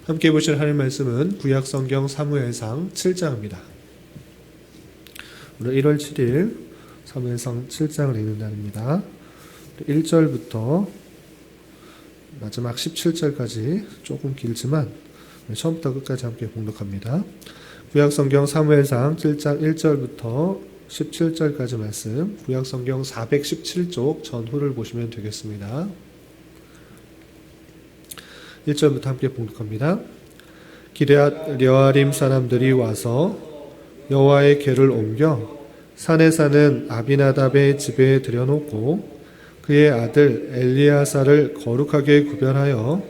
함께 보실 하나님 말씀은 구약성경 사무엘상 7장입니다. 오늘 1월 7일 사무엘상 7장을 읽는 날입니다. 1절부터 마지막 17절까지 조금 길지만 처음부터 끝까지 함께 봉독합니다. 구약성경 사무엘상 7장 1절부터 17절까지 말씀, 구약성경 417쪽 전후를 보시면 되겠습니다. 1절부터 함께 봉독합니다. 기럇 여아림 사람들이 와서 여호와의 궤를 옮겨 산에 사는 아비나답의 집에 들여놓고 그의 아들 엘리야사를 거룩하게 구별하여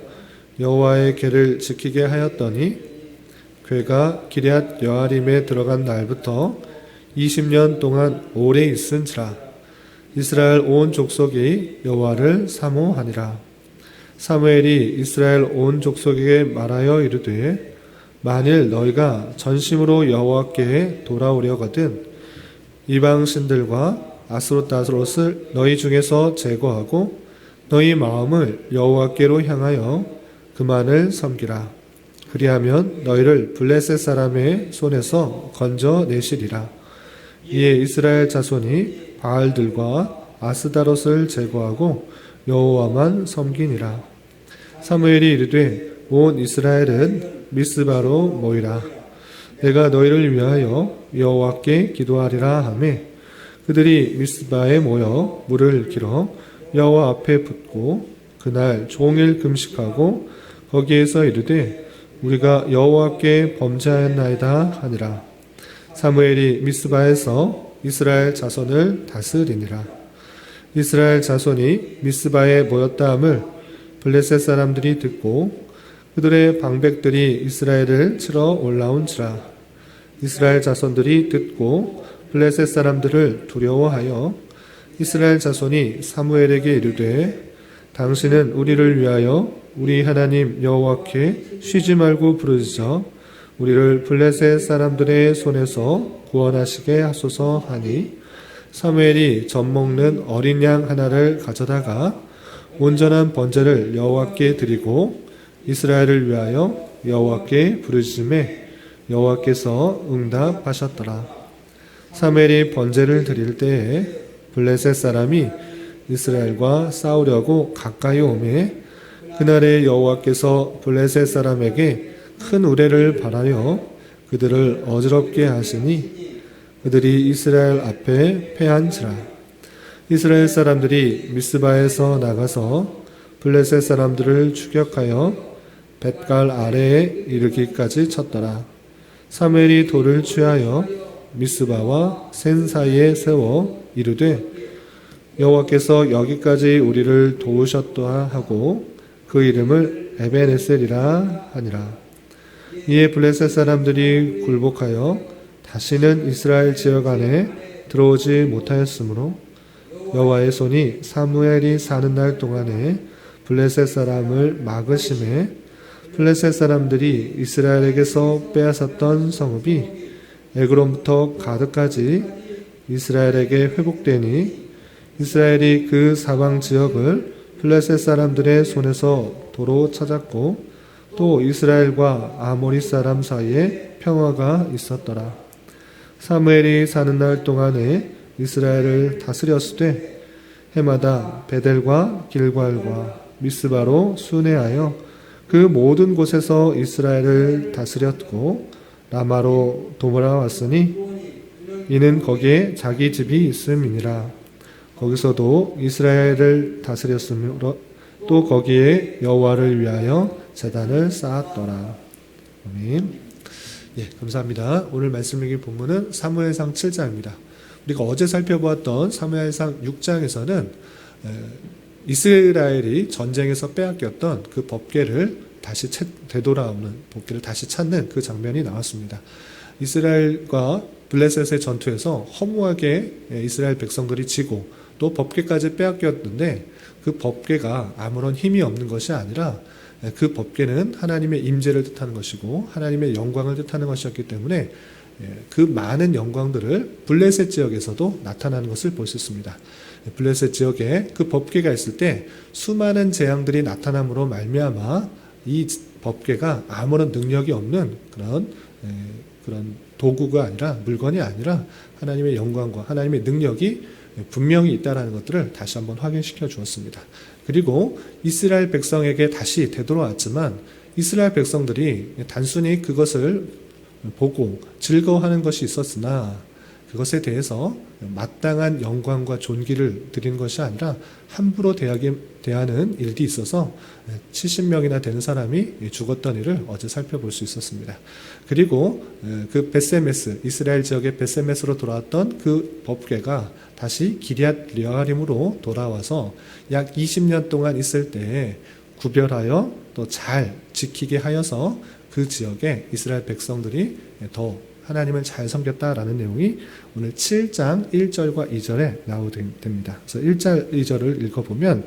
여호와의 궤를 지키게 하였더니 궤가 기럇 여아림에 들어간 날부터 20년 동안 오래 있은지라. 이스라엘 온 족속이 여호와를 사모하니라. 사무엘이 이스라엘 온 족속에게 말하여 이르되 만일 너희가 전심으로 여호와께 돌아오려거든 이방 신들과 아스로다스롯을 너희 중에서 제거하고 너희 마음을 여호와께로 향하여 그만을 섬기라. 그리하면 너희를 블레셋 사람의 손에서 건져내시리라. 이에 이스라엘 자손이 바알들과 아스다롯을 제거하고 여호와만 섬기니라. 사무엘이 이르되 온 이스라엘은 미스바로 모이라. 내가 너희를 위하여 여호와께 기도하리라 하매 그들이 미스바에 모여 물을 길어 여호와 앞에 붓고 그날 종일 금식하고 거기에서 이르되 우리가 여호와께 범죄하였나이다 하니라. 사무엘이 미스바에서 이스라엘 자손을 다스리니라. 이스라엘 자손이 미스바에 모였다 함을 블레셋 사람들이 듣고 그들의 방백들이 이스라엘을 치러 올라온지라. 이스라엘 자손들이 듣고 블레셋 사람들을 두려워하여 이스라엘 자손이 사무엘에게 이르되 당신은 우리를 위하여 우리 하나님 여호와께 쉬지 말고 부르짖어 우리를 블레셋 사람들의 손에서 구원하시게 하소서 하니 사무엘이 젖먹는 어린 양 하나를 가져다가 온전한 번제를 여호와께 드리고 이스라엘을 위하여 여호와께 부르짖음에 여호와께서 응답하셨더라. 사무엘이 번제를 드릴 때에 블레셋 사람이 이스라엘과 싸우려고 가까이 오매 그날에 여호와께서 블레셋 사람에게 큰 우레를 발하여 그들을 어지럽게 하시니 그들이 이스라엘 앞에 패한지라. 이스라엘 사람들이 미스바에서 나가서 블레셋 사람들을 추격하여 벳갈 아래에 이르기까지 쳤더라. 사무엘이 돌을 취하여 미스바와 센 사이에 세워 이르되 여호와께서 여기까지 우리를 도우셨도다 하고 그 이름을 에벤에셀이라 하니라. 이에 블레셋 사람들이 굴복하여 다시는 이스라엘 지역 안에 들어오지 못하였으므로 여호와의 손이 사무엘이 사는 날 동안에 블레셋 사람을 막으심에 블레셋 사람들이 이스라엘에게서 빼앗았던 성읍이 에그론부터 가드까지 이스라엘에게 회복되니 이스라엘이 그 사방 지역을 블레셋 사람들의 손에서 도로 찾았고 또 이스라엘과 아모리 사람 사이에 평화가 있었더라. 사무엘이 사는 날 동안에 이스라엘을 다스렸으되 해마다 베델과 길갈과 미스바로 순회하여 그 모든 곳에서 이스라엘을 다스렸고 라마로 돌아왔으니 이는 거기에 자기 집이 있음이니라. 거기서도 이스라엘을 다스렸으므로 또 거기에 여호와를 위하여 제단을 쌓았더라. 아멘. 예, 감사합니다. 오늘 말씀 읽을 본문은 사무엘상 7장입니다. 우리가 어제 살펴보았던 사무엘상 6장에서는 이스라엘이 전쟁에서 빼앗겼던 그 법궤를 다시 되돌아오는 법궤를 다시 찾는 그 장면이 나왔습니다. 이스라엘과 블레셋의 전투에서 허무하게 이스라엘 백성들이 지고 또 법궤까지 빼앗겼는데 그 법궤가 아무런 힘이 없는 것이 아니라 그 법궤는 하나님의 임재를 뜻하는 것이고 하나님의 영광을 뜻하는 것이었기 때문에 그 많은 영광들을 블레셋 지역에서도 나타나는 것을 볼 수 있습니다. 블레셋 지역에 그 법궤가 있을 때 수많은 재앙들이 나타남으로 말미암아 이 법궤가 아무런 능력이 없는 그런 도구가 아니라, 물건이 아니라 하나님의 영광과 하나님의 능력이 분명히 있다는 것들을 다시 한번 확인시켜 주었습니다. 그리고 이스라엘 백성에게 다시 되돌아왔지만 이스라엘 백성들이 단순히 그것을 보고 즐거워하는 것이 있었으나 그것에 대해서 마땅한 영광과 존귀를 드리는 것이 아니라 함부로 대하는 일이 있어서 70명이나 되는 사람이 죽었던 일을 어제 살펴볼 수 있었습니다. 그리고 그 베세메스, 이스라엘 지역의 베세메스로 돌아왔던 그 법궤가 다시 기럇 여아림으로 돌아와서 약 20년 동안 있을 때에 구별하여 또 잘 지키게 하여서 그 지역에 이스라엘 백성들이 더 하나님을 잘 섬겼다라는 내용이 오늘 7장 1절과 2절에 나오게 됩니다. 그래서 1절, 2절을 읽어보면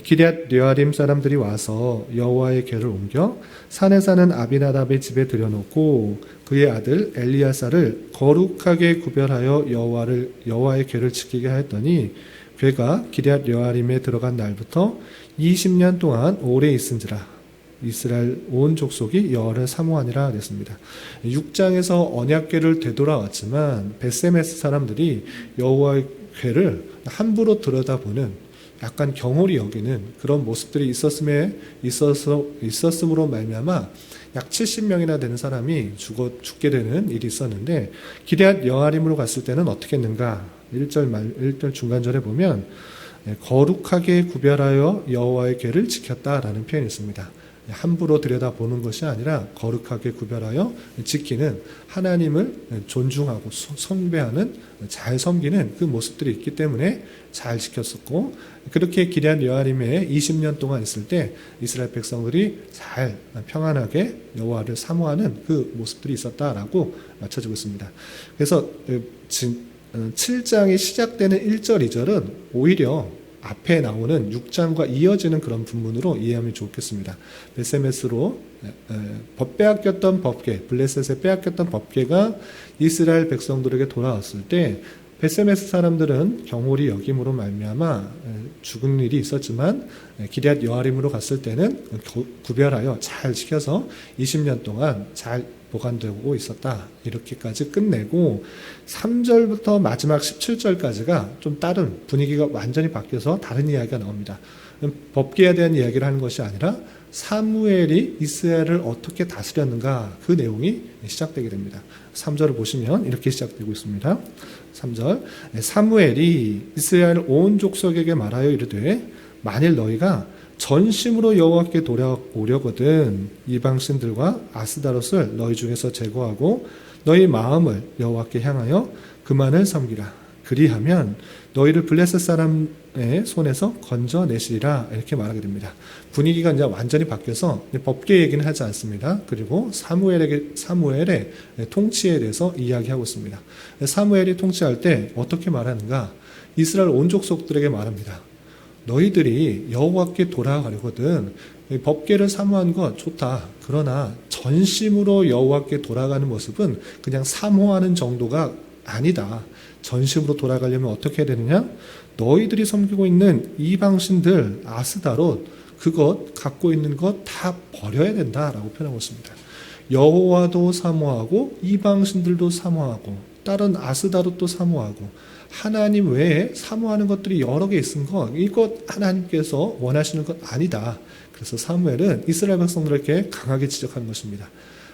기럇 여아림 사람들이 와서 여호와의 궤를 옮겨 산에 사는 아비나답의 집에 들여놓고 그의 아들 엘리야사를 거룩하게 구별하여 여호와의 궤를 지키게 하였더니 궤가 기럇 여아림에 들어간 날부터 20년 동안 오래 있은지라 이스라엘 온 족속이 여호와를 사모하니라 그랬습니다. 6장에서 언약궤를 되돌아왔지만 베세메스 사람들이 여호와의 궤를 함부로 들여다보는 약간 경홀히 여기는 그런 모습들이 있었음으로 말미암아 약 70명이나 되는 사람이 죽게 되는 일이 있었는데 기럇 여아림으로 갔을 때는 어떻게 했는가? 1절 중간절에 보면 거룩하게 구별하여 여호와의 궤를 지켰다라는 표현이 있습니다. 함부로 들여다보는 것이 아니라 거룩하게 구별하여 지키는 하나님을 존중하고 숭배하는 잘 섬기는 그 모습들이 있기 때문에 잘 지켰었고 그렇게 기럇 여아림에 20년 동안 있을 때 이스라엘 백성들이 잘 평안하게 여호와를 사모하는 그 모습들이 있었다라고 맞춰지고 있습니다. 그래서 7장이 시작되는 1절, 2절은 오히려 앞에 나오는 6장과 이어지는 그런 부분으로 이해하면 좋겠습니다. 베세메스로 빼앗겼던 법궤, 블레셋에 빼앗겼던 법궤가 이스라엘 백성들에게 돌아왔을 때 베세메스 사람들은 경홀히 여김으로 말미암아 죽은 일이 있었지만 기럇 여아림으로 갔을 때는 구별하여 잘 지켜서 20년 동안 잘 보관되고 있었다. 이렇게까지 끝내고 3절부터 마지막 17절까지가 좀 다른 분위기가 완전히 바뀌어서 다른 이야기가 나옵니다. 법궤에 대한 이야기를 하는 것이 아니라 사무엘이 이스라엘을 어떻게 다스렸는가 그 내용이 시작되게 됩니다. 3절을 보시면 이렇게 시작되고 있습니다. 3절 사무엘이 이스라엘 온 족속에게 말하여 이르되 만일 너희가 전심으로 여호와께 돌아오려거든 이방신들과 아스다롯을 너희 중에서 제거하고 너희 마음을 여호와께 향하여 그만을 섬기라. 그리하면 너희를 블레셋 사람의 손에서 건져내시리라. 이렇게 말하게 됩니다. 분위기가 이제 완전히 바뀌어서 법궤 얘기는 하지 않습니다. 그리고 사무엘의 통치에 대해서 이야기하고 있습니다. 사무엘이 통치할 때 어떻게 말하는가? 이스라엘 온 족속들에게 말합니다. 너희들이 여호와께 돌아가려거든 법궤를 사모하는 것 좋다. 그러나 전심으로 여호와께 돌아가는 모습은 그냥 사모하는 정도가 아니다. 전심으로 돌아가려면 어떻게 해야 되느냐? 너희들이 섬기고 있는 이방신들 아스다롯 그것 갖고 있는 것 다 버려야 된다라고 표현하고 있습니다. 여호와도 사모하고 이방신들도 사모하고 다른 아스다롯도 사모하고 하나님 외에 사모하는 것들이 여러 개 있은 것 이것 하나님께서 원하시는 것 아니다. 그래서 사무엘은 이스라엘 백성들에게 강하게 지적하는 것입니다.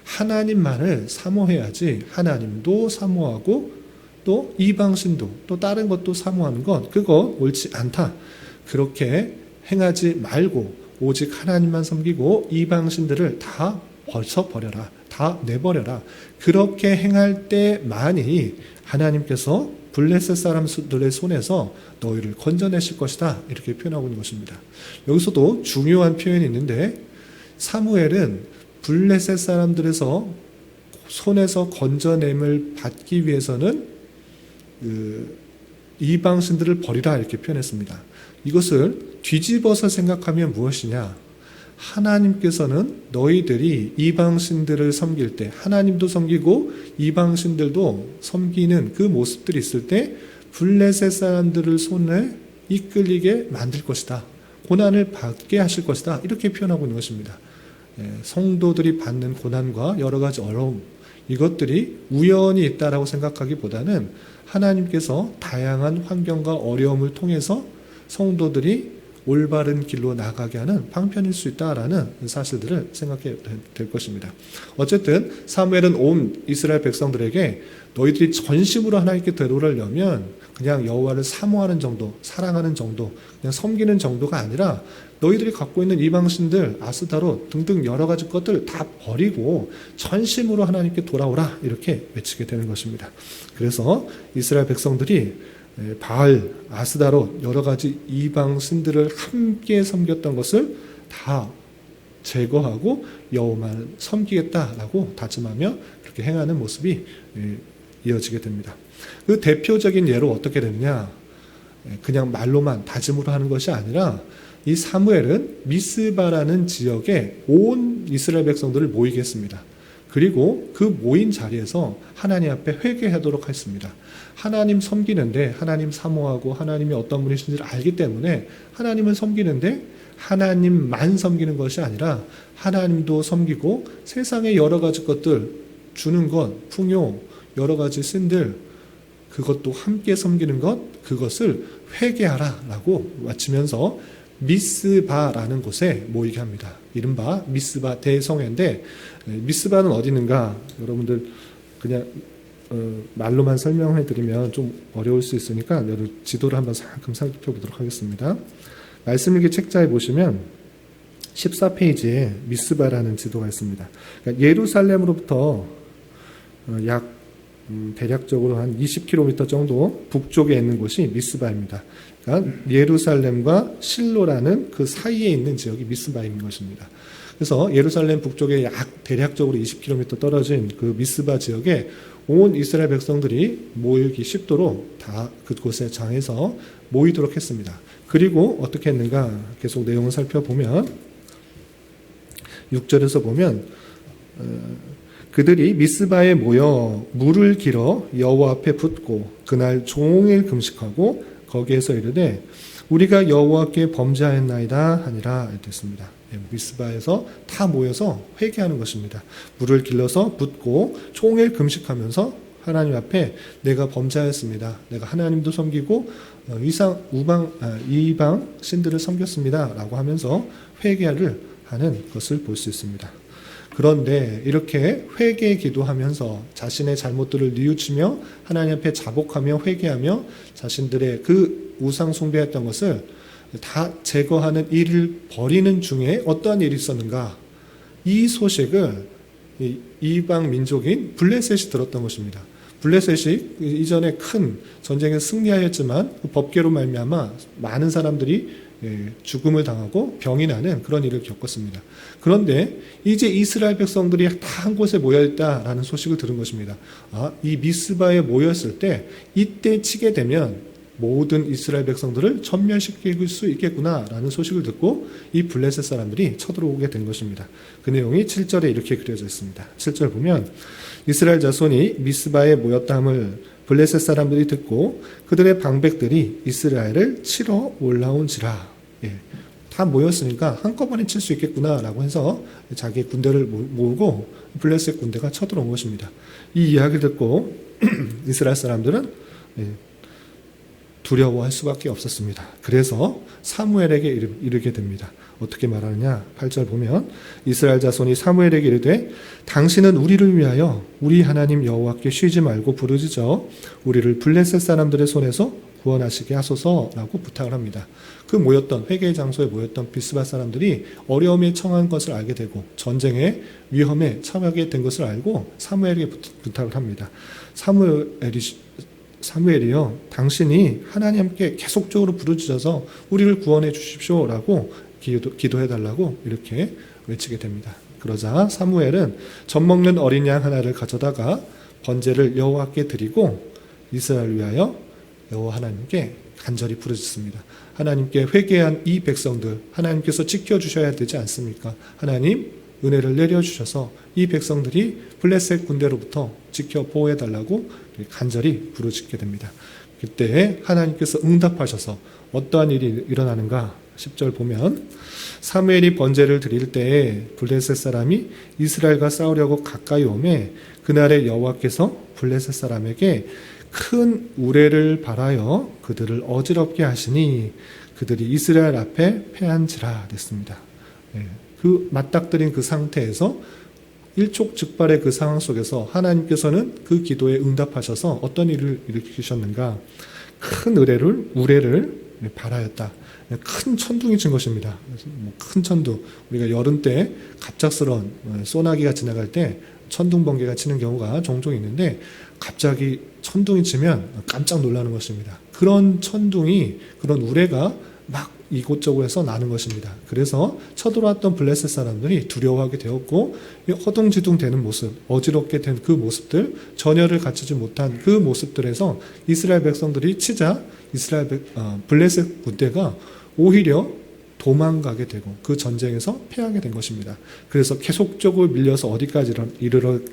하나님만을 사모해야지 하나님도 사모하고 또 이방신도 또 다른 것도 사모하는 것 그거 옳지 않다. 그렇게 행하지 말고 오직 하나님만 섬기고 이방신들을 다 버려라. 다 내버려라. 그렇게 행할 때만이 하나님께서 블레셋 사람들의 손에서 너희를 건져내실 것이다. 이렇게 표현하고 있는 것입니다. 여기서도 중요한 표현이 있는데 사무엘은 블레셋 사람들에서 손에서 건져냄을 받기 위해서는 이방신들을 버리라 이렇게 표현했습니다. 이것을 뒤집어서 생각하면 무엇이냐? 하나님께서는 너희들이 이방신들을 섬길 때 하나님도 섬기고 이방신들도 섬기는 그 모습들이 있을 때 블레셋 사람들을 손에 이끌리게 만들 것이다. 고난을 받게 하실 것이다. 이렇게 표현하고 있는 것입니다. 성도들이 받는 고난과 여러 가지 어려움, 이것들이 우연히 있다라고 생각하기보다는 하나님께서 다양한 환경과 어려움을 통해서 성도들이 올바른 길로 나가게 하는 방편일 수 있다라는 사실들을 생각해야 될 것입니다. 어쨌든 사무엘은 온 이스라엘 백성들에게 너희들이 전심으로 하나님께 되돌아려면 그냥 여호와를 사모하는 정도, 사랑하는 정도, 그냥 섬기는 정도가 아니라 너희들이 갖고 있는 이방신들, 아스타롯 등등 여러 가지 것들 다 버리고 전심으로 하나님께 돌아오라, 이렇게 외치게 되는 것입니다. 그래서 이스라엘 백성들이 바알, 아스타롯 여러 가지 이방 신들을 함께 섬겼던 것을 다 제거하고 여호와만 섬기겠다라고 다짐하며 그렇게 행하는 모습이 이어지게 됩니다. 그 대표적인 예로 어떻게 됐냐? 그냥 말로만 다짐으로 하는 것이 아니라 이 사무엘은 미스바라는 지역에 온 이스라엘 백성들을 모이게 했습니다. 그리고 그 모인 자리에서 하나님 앞에 회개하도록 했습니다. 하나님 섬기는데 하나님 사모하고 하나님이 어떤 분이신지를 알기 때문에 하나님을 섬기는데 하나님만 섬기는 것이 아니라 하나님도 섬기고 세상의 여러 가지 것들, 주는 것, 풍요, 여러 가지 신들, 그것도 함께 섬기는 것, 그것을 회개하라라고 외치면서 미스바라는 곳에 모이게 합니다. 이른바 미스바 대성회인데, 미스바는 어디 있는가? 여러분들 그냥 말로만 설명해 드리면 좀 어려울 수 있으니까 지도를 한번 살금 살펴보도록 하겠습니다. 말씀일기 책자에 보시면 14페이지에 미스바라는 지도가 있습니다. 그러니까 예루살렘으로부터 약 대략적으로 한 20km 정도 북쪽에 있는 곳이 미스바입니다. 그러니까 예루살렘과 실로라는 그 사이에 있는 지역이 미스바인 것입니다. 그래서 예루살렘 북쪽에 약 대략적으로 20km 떨어진 그 미스바 지역에 온 이스라엘 백성들이 모이기 쉽도록 다 그곳에 장에서 모이도록 했습니다. 그리고 어떻게 했는가 계속 내용을 살펴보면 6절에서 보면 그들이 미스바에 모여 물을 길어 여호와 앞에 붓고 그날 종일 금식하고 거기에서 이르되 우리가 여호와께 범죄하였나이다 하니라 했습니다. 미스바에서 다 모여서 회개하는 것입니다. 물을 길러서 붓고 종일 금식하면서 하나님 앞에 내가 범죄하였습니다. 내가 하나님도 섬기고 이방 신들을 섬겼습니다. 라고 하면서 회개를 하는 것을 볼 수 있습니다. 그런데 이렇게 회개 기도하면서 자신의 잘못들을 뉘우치며 하나님 앞에 자복하며 회개하며 자신들의 그 우상 숭배했던 것을 다 제거하는 일을 벌이는 중에 어떠한 일이 있었는가? 이 소식을 이방 민족인 블레셋이 들었던 것입니다. 블레셋이 이전에 큰 전쟁에 승리하였지만 그 법궤로 말미암아 많은 사람들이 죽음을 당하고 병이 나는 그런 일을 겪었습니다. 그런데 이제 이스라엘 백성들이 다 한 곳에 모여있다라는 소식을 들은 것입니다. 이 미스바에 모였을 때 이때 치게 되면 모든 이스라엘 백성들을 전멸시킬 수 있겠구나라는 소식을 듣고 이 블레셋 사람들이 쳐들어오게 된 것입니다. 그 내용이 7절에 이렇게 그려져 있습니다. 7절 보면 이스라엘 자손이 미스바에 모였다함을 블레셋 사람들이 듣고 그들의 방백들이 이스라엘을 치러 올라온지라. 다 모였으니까 한꺼번에 칠 수 있겠구나라고 해서 자기 군대를 모으고 블레셋 군대가 쳐들어온 것입니다. 이 이야기를 듣고 이스라엘 사람들은 두려워할 수밖에 없었습니다. 그래서 사무엘에게 이르게 됩니다. 어떻게 말하느냐? 8절 보면 이스라엘 자손이 사무엘에게 이르되 당신은 우리를 위하여 우리 하나님 여호와께 쉬지 말고 부르짖어 우리를 블레셋 사람들의 손에서 구원하시게 하소서라고 부탁을 합니다. 그 모였던 회개의 장소에 모였던 미스바 사람들이 어려움에 처한 것을 알게 되고 전쟁의 위험에 처하게 된 것을 알고 사무엘에게 부탁을 합니다. 사무엘이요, 당신이 하나님께 계속적으로 부르짖어서 우리를 구원해 주십시오라고 기도해달라고 이렇게 외치게 됩니다. 그러자 사무엘은 젖 먹는 어린 양 하나를 가져다가 번제를 여호와께 드리고 이스라엘을 위하여 여호와 하나님께 간절히 부르짖습니다. 하나님께 회개한 이 백성들 하나님께서 지켜주셔야 되지 않습니까? 하나님 은혜를 내려주셔서 이 백성들이 블레셋 군대로부터 지켜 보호해달라고 간절히 부르짖게 됩니다. 그때 하나님께서 응답하셔서 어떠한 일이 일어나는가? 10절 보면 사무엘이 번제를 드릴 때에 블레셋 사람이 이스라엘과 싸우려고 가까이 오매 그날에 여호와께서 블레셋 사람에게 큰 우레를 발하여 그들을 어지럽게 하시니 그들이 이스라엘 앞에 패한지라 됐습니다. 그 맞닥뜨린 그 상태에서 일촉즉발의 그 상황 속에서 하나님께서는 그 기도에 응답하셔서 어떤 일을 일으키셨는가? 큰 우레를 발하였다. 큰 천둥이 친 것입니다. 큰 천둥. 우리가 여름 때 갑작스러운 소나기가 지나갈 때 천둥 번개가 치는 경우가 종종 있는데 갑자기 천둥이 치면 깜짝 놀라는 것입니다. 그런 천둥이, 그런 우레가 막 이곳저곳에서 나는 것입니다. 그래서 쳐들어왔던 블레셋 사람들이 두려워하게 되었고 허둥지둥 되는 모습, 어지럽게 된 그 모습들, 전열을 갖추지 못한 그 모습들에서 이스라엘 백성들이 치자 블레셋 군대가 오히려 도망가게 되고 그 전쟁에서 패하게 된 것입니다. 그래서 계속적으로 밀려서 어디까지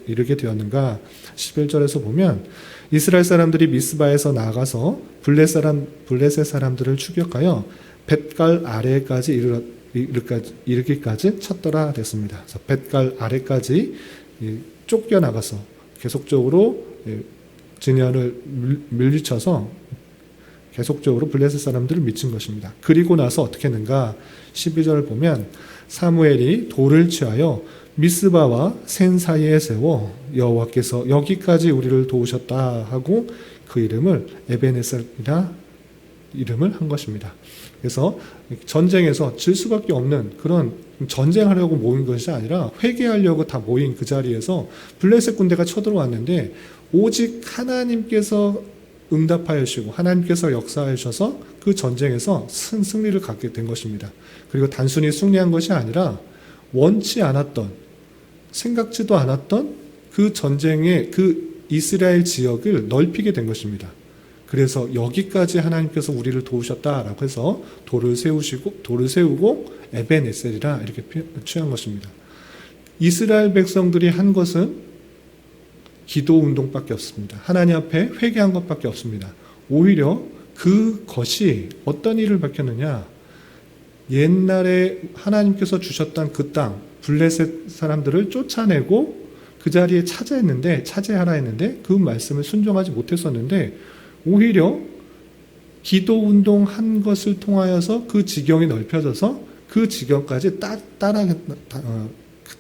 이르게 되었는가? 11절에서 보면 이스라엘 사람들이 미스바에서 나가서 블레셋 사람들을 추격하여 벳갈 아래까지 이르기까지 쳤더라 됐습니다. 그래서 벳갈 아래까지 쫓겨나가서 계속적으로 진열을 물리쳐서 계속적으로 블레셋 사람들을 미친 것입니다. 그리고 나서 어떻게 했는가? 12절을 보면 사무엘이 돌을 취하여 미스바와 센 사이에 세워 여호와께서 여기까지 우리를 도우셨다 하고 그 이름을 에베네셀이라 이름을 한 것입니다. 그래서 전쟁에서 질 수밖에 없는 그런 전쟁하려고 모인 것이 아니라 회개하려고 다 모인 그 자리에서 블레셋 군대가 쳐들어왔는데 오직 하나님께서 응답하여 주시고 하나님께서 역사하여 주셔서 그 전쟁에서 승리를 갖게 된 것입니다. 그리고 단순히 승리한 것이 아니라 원치 않았던, 생각지도 않았던 그 전쟁의 그 이스라엘 지역을 넓히게 된 것입니다. 그래서 여기까지 하나님께서 우리를 도우셨다라고 해서 돌을 세우고 에벤에셀이라 이렇게 취한 것입니다. 이스라엘 백성들이 한 것은 기도 운동밖에 없습니다. 하나님 앞에 회개한 것밖에 없습니다. 오히려 그것이 어떤 일을 밝혔느냐? 옛날에 하나님께서 주셨던 그 땅, 블레셋 사람들을 쫓아내고 그 자리에 차지하라 했는데 그 말씀을 순종하지 못했었는데 오히려 기도 운동한 것을 통하여서 그 지경이 넓혀져서 그 지경까지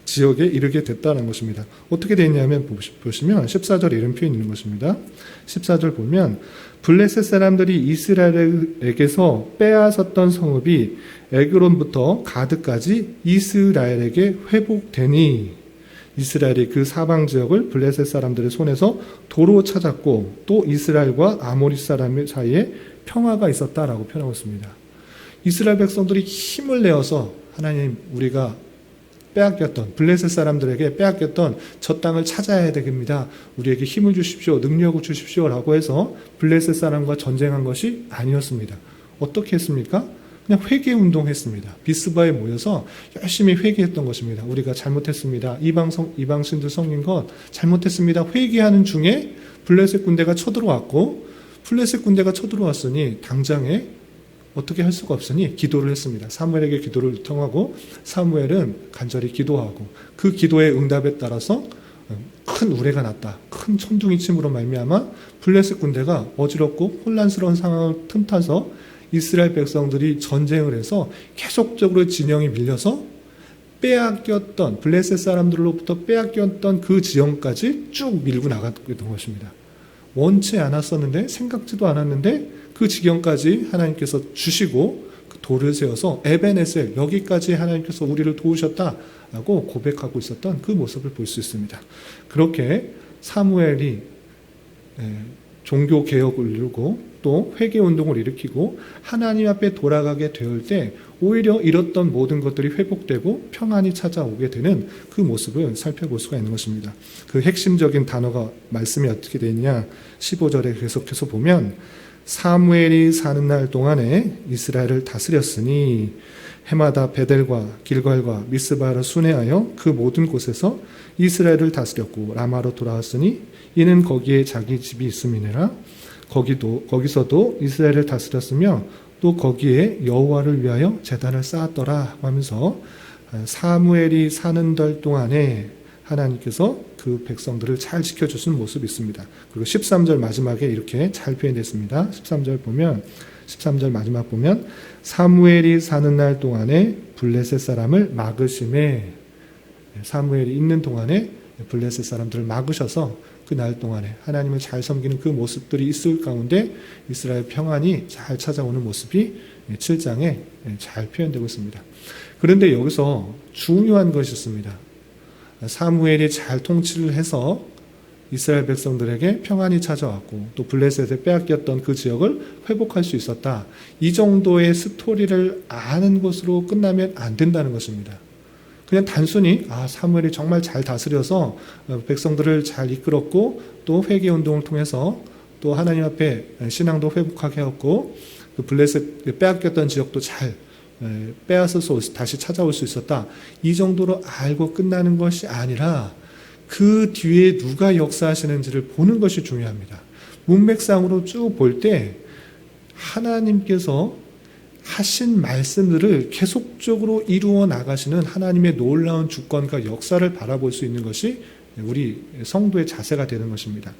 지역에 이르게 됐다는 것입니다. 어떻게 되냐면 보시면 14절에 이런 표현이 있는 것입니다. 14절 보면 블레셋 사람들이 이스라엘에게서 빼앗았던 성읍이 에그론부터 가드까지 이스라엘에게 회복되니 이스라엘이 그 사방 지역을 블레셋 사람들의 손에서 도로 찾았고 또 이스라엘과 아모리 사람 사이에 평화가 있었다라고 표현하고 있습니다. 이스라엘 백성들이 힘을 내어서 하나님 우리가 블레셋 사람들에게 빼앗겼던 저 땅을 찾아야 됩니다. 우리에게 힘을 주십시오. 능력을 주십시오. 라고 해서 블레셋 사람과 전쟁한 것이 아니었습니다. 어떻게 했습니까? 그냥 회개 운동했습니다. 비스바에 모여서 열심히 회개했던 것입니다. 우리가 잘못했습니다. 이방신들 섬긴 것 잘못했습니다. 회개하는 중에 블레셋 군대가 쳐들어왔고 블레셋 군대가 쳐들어왔으니 당장에 어떻게 할 수가 없으니 기도를 했습니다. 사무엘에게 기도를 요청하고 사무엘은 간절히 기도하고 그 기도의 응답에 따라서 큰 우레가 났다. 큰 천둥이 침으로 말미암아 블레셋 군대가 어지럽고 혼란스러운 상황을 틈타서 이스라엘 백성들이 전쟁을 해서 계속적으로 진영이 밀려서 빼앗겼던 블레셋 사람들로부터 빼앗겼던 그 지형까지 쭉 밀고 나가게 된 것입니다. 원치 않았었는데 생각지도 않았는데 그 지경까지 하나님께서 주시고 그 돌을 세워서 에벤에셀 여기까지 하나님께서 우리를 도우셨다라고 고백하고 있었던 그 모습을 볼 수 있습니다. 그렇게 사무엘이 종교개혁을 이루고 또 회개운동을 일으키고 하나님 앞에 돌아가게 될 때 오히려 잃었던 모든 것들이 회복되고 평안이 찾아오게 되는 그 모습을 살펴볼 수가 있는 것입니다. 그 핵심적인 단어가 말씀이 어떻게 되어 있냐 15절에 계속해서 보면 사무엘이 사는 날 동안에 이스라엘을 다스렸으니 해마다 베델과 길갈과 미스바를 순회하여 그 모든 곳에서 이스라엘을 다스렸고 라마로 돌아왔으니 이는 거기에 자기 집이 있음이니라. 거기서도 이스라엘을 다스렸으며 또 거기에 여호와를 위하여 제단을 쌓았더라 하면서 사무엘이 사는 달 동안에 하나님께서 그 백성들을 잘 지켜주신 모습이 있습니다. 그리고 13절 마지막에 이렇게 잘 표현됐습니다. 13절 마지막 보면 사무엘이 사는 날 동안에 블레셋 사람을 막으심에, 사무엘이 있는 동안에 블레셋 사람들을 막으셔서 그 날 동안에 하나님을 잘 섬기는 그 모습들이 있을 가운데 이스라엘 평안이 잘 찾아오는 모습이 7장에 잘 표현되고 있습니다. 그런데 여기서 중요한 것이 있습니다. 사무엘이 잘 통치를 해서 이스라엘 백성들에게 평안이 찾아왔고 또 블레셋에 빼앗겼던 그 지역을 회복할 수 있었다. 이 정도의 스토리를 아는 것으로 끝나면 안 된다는 것입니다. 그냥 단순히 사무엘이 정말 잘 다스려서 백성들을 잘 이끌었고 또 회개운동을 통해서 또 하나님 앞에 신앙도 회복하게 하였고 그 블레셋 빼앗겼던 지역도 잘 빼앗아서 다시 찾아올 수 있었다. 이 정도로 알고 끝나는 것이 아니라 그 뒤에 누가 역사하시는지를 보는 것이 중요합니다. 문맥상으로 쭉 볼 때 하나님께서 하신 말씀들을 계속적으로 이루어 나가시는 하나님의 놀라운 주권과 역사를 바라볼 수 있는 것이 우리 성도의 자세가 되는 것입니다.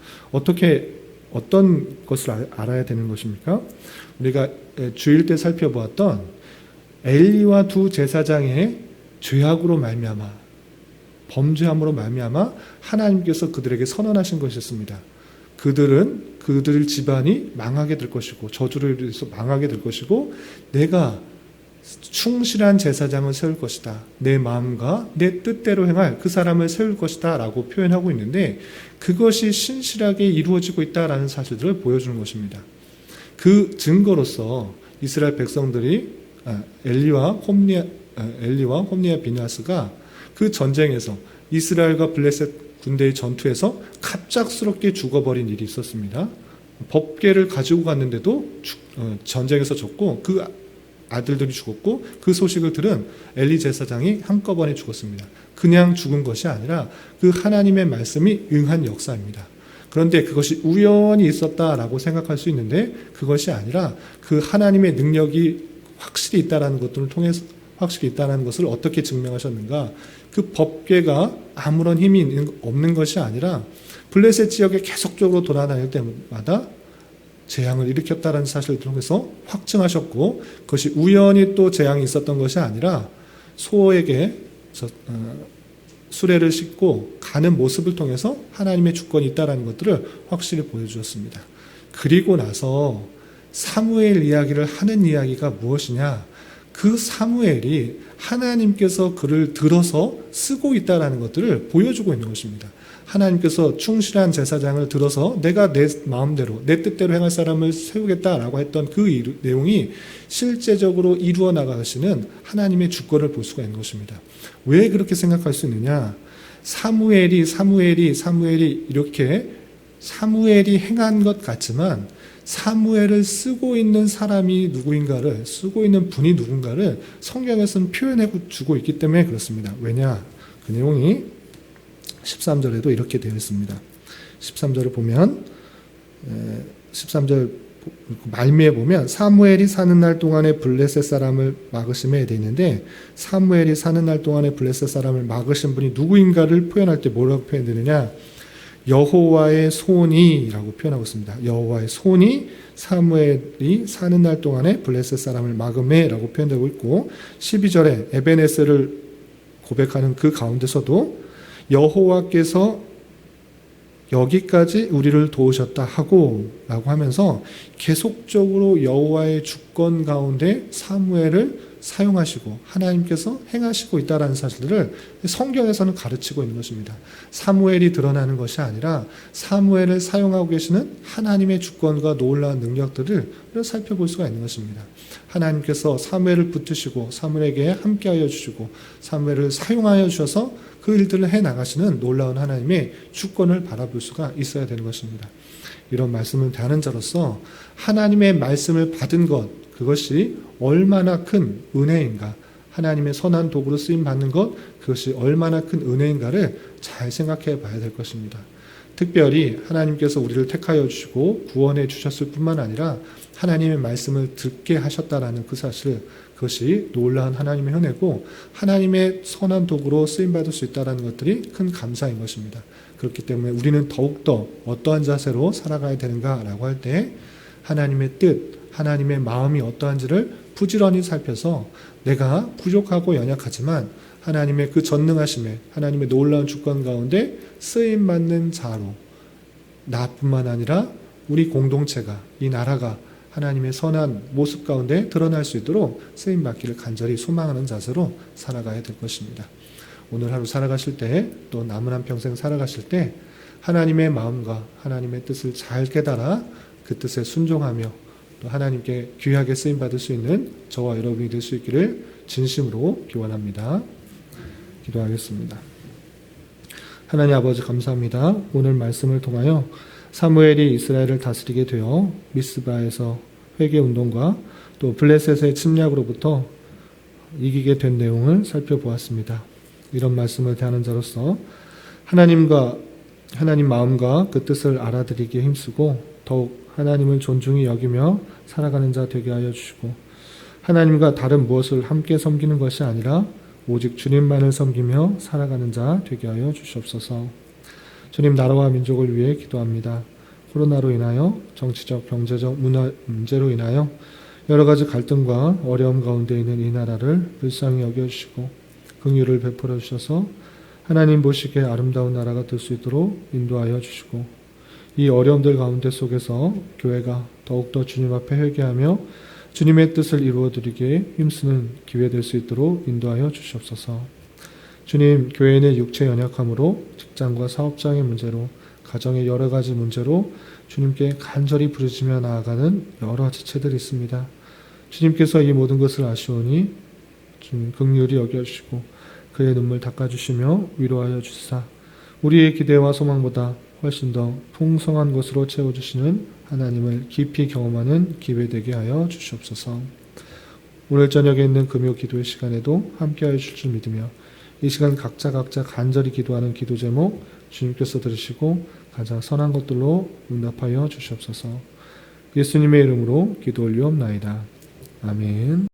어떤 것을 알아야 되는 것입니까? 우리가 주일 때 살펴보았던 엘리와 두 제사장의 죄악으로 말미암아, 범죄함으로 말미암아 하나님께서 그들에게 선언하신 것이었습니다. 그들 집안이 망하게 될 것이고 저주를 위해서 망하게 될 것이고 내가 충실한 제사장을 세울 것이다. 내 마음과 내 뜻대로 행할 그 사람을 세울 것이다 라고 표현하고 있는데 그것이 신실하게 이루어지고 있다라는 사실들을 보여주는 것입니다. 그 증거로서 이스라엘 백성들이 엘리와 홈리와 비나스가 그 전쟁에서 이스라엘과 블레셋 군대의 전투에서 갑작스럽게 죽어버린 일이 있었습니다. 법궤를 가지고 갔는데도 전쟁에서 졌고 그 아들들이 죽었고 그 소식을 들은 엘리 제사장이 한꺼번에 죽었습니다. 그냥 죽은 것이 아니라 그 하나님의 말씀이 응한 역사입니다. 그런데 그것이 우연히 있었다라고 생각할 수 있는데 그것이 아니라 그 하나님의 능력이 확실히 있다라는 것들을 통해서 확실히 있다는 것을 어떻게 증명하셨는가? 그 법궤가 아무런 힘이 없는 것이 아니라 블레셋 지역에 계속적으로 돌아다닐 때마다 재앙을 일으켰다는 사실을 통해서 확증하셨고 그것이 우연히 또 재앙이 있었던 것이 아니라 소에게 수레를 싣고 가는 모습을 통해서 하나님의 주권이 있다는 것들을 확실히 보여주었습니다. 그리고 나서 사무엘 이야기를 하는 이야기가 무엇이냐? 그 사무엘이 하나님께서 그를 들어서 쓰고 있다는 것들을 보여주고 있는 것입니다. 하나님께서 충실한 제사장을 들어서 내가 내 마음대로 내 뜻대로 행할 사람을 세우겠다라고 했던 그 내용이 실제적으로 이루어 나가시는 하나님의 주권을 볼 수가 있는 것입니다. 왜 그렇게 생각할 수 있느냐? 사무엘이 이렇게 사무엘이 행한 것 같지만 사무엘을 쓰고 있는 사람이 누구인가를, 쓰고 있는 분이 누군가를 성경에서는 표현해 주고 있기 때문에 그렇습니다. 왜냐? 그 내용이 13절에도 이렇게 되어 있습니다. 13절을 보면 13절 말미에 보면 사무엘이 사는 날 동안에 블레셋 사람을 막으심에 되어 있는데 사무엘이 사는 날 동안에 블레셋 사람을 막으신 분이 누구인가를 표현할 때 뭐라고 표현되느냐? 여호와의 손이라고 표현하고 있습니다. 여호와의 손이 사무엘이 사는 날 동안에 블레셋 사람을 막음해라고 표현되고 있고 12절에 에베네셀을 고백하는 그 가운데서도 여호와께서 여기까지 우리를 도우셨다 하고 라고 하면서 계속적으로 여호와의 주권 가운데 사무엘을 사용하시고 하나님께서 행하시고 있다는 사실들을 성경에서는 가르치고 있는 것입니다. 사무엘이 드러나는 것이 아니라 사무엘을 사용하고 계시는 하나님의 주권과 놀라운 능력들을 살펴볼 수가 있는 것입니다. 하나님께서 사무엘을 붙드시고 사무엘에게 함께하여 주시고 사무엘을 사용하여 주셔서 그 일들을 해나가시는 놀라운 하나님의 주권을 바라볼 수가 있어야 되는 것입니다. 이런 말씀을 대하는 자로서 하나님의 말씀을 받은 것, 그것이 얼마나 큰 은혜인가, 하나님의 선한 도구로 쓰임받는 것, 그것이 얼마나 큰 은혜인가를 잘 생각해 봐야 될 것입니다. 특별히 하나님께서 우리를 택하여 주시고 구원해 주셨을 뿐만 아니라 하나님의 말씀을 듣게 하셨다라는 그 사실, 그것이 놀라운 하나님의 은혜고 하나님의 선한 도구로 쓰임받을 수 있다는 것들이 큰 감사인 것입니다. 그렇기 때문에 우리는 더욱더 어떠한 자세로 살아가야 되는가라고 할 때 하나님의 뜻, 하나님의 마음이 어떠한지를 부지런히 살펴서 내가 부족하고 연약하지만 하나님의 그 전능하심에, 하나님의 놀라운 주권 가운데 쓰임받는 자로 나뿐만 아니라 우리 공동체가, 이 나라가 하나님의 선한 모습 가운데 드러날 수 있도록 쓰임받기를 간절히 소망하는 자세로 살아가야 될 것입니다. 오늘 하루 살아가실 때, 또 남은 한평생 살아가실 때 하나님의 마음과 하나님의 뜻을 잘 깨달아 그 뜻에 순종하며 또 하나님께 귀하게 쓰임받을 수 있는 저와 여러분이 될 수 있기를 진심으로 기원합니다. 기도하겠습니다. 하나님 아버지 감사합니다. 오늘 말씀을 통하여 사무엘이 이스라엘을 다스리게 되어 미스바에서 회개운동과 또 블레셋의 침략으로부터 이기게 된 내용을 살펴보았습니다. 이런 말씀을 대하는 자로서 하나님 마음과 그 뜻을 알아들이기에 힘쓰고 더욱 하나님을 존중히 여기며 살아가는 자 되게 하여 주시고 하나님과 다른 무엇을 함께 섬기는 것이 아니라 오직 주님만을 섬기며 살아가는 자 되게 하여 주시옵소서. 주님, 나라와 민족을 위해 기도합니다. 코로나로 인하여 정치적, 경제적, 문화 문제로 인하여 여러 가지 갈등과 어려움 가운데 있는 이 나라를 불쌍히 여겨주시고 긍휼을 베풀어 주셔서 하나님 보시기에 아름다운 나라가 될 수 있도록 인도하여 주시고 이 어려움들 가운데 속에서 교회가 더욱더 주님 앞에 회개하며 주님의 뜻을 이루어드리기에 힘쓰는 기회 될 수 있도록 인도하여 주시옵소서. 주님, 교회는 육체 연약함으로 직장과 사업장의 문제로 가정의 여러 가지 문제로 주님께 간절히 부르짖며 나아가는 여러 지체들이 있습니다. 주님께서 이 모든 것을 아시오니 주님 긍휼히 여겨주시고 그의 눈물 닦아주시며 위로하여 주시사 우리의 기대와 소망보다 훨씬 더 풍성한 것으로 채워주시는 하나님을 깊이 경험하는 기회 되게 하여 주시옵소서. 오늘 저녁에 있는 금요 기도의 시간에도 함께하여 주실 줄 믿으며 이 시간 각자 간절히 기도하는 기도 제목 주님께서 들으시고 가장 선한 것들로 응답하여 주시옵소서. 예수님의 이름으로 기도 올리옵나이다. 아멘.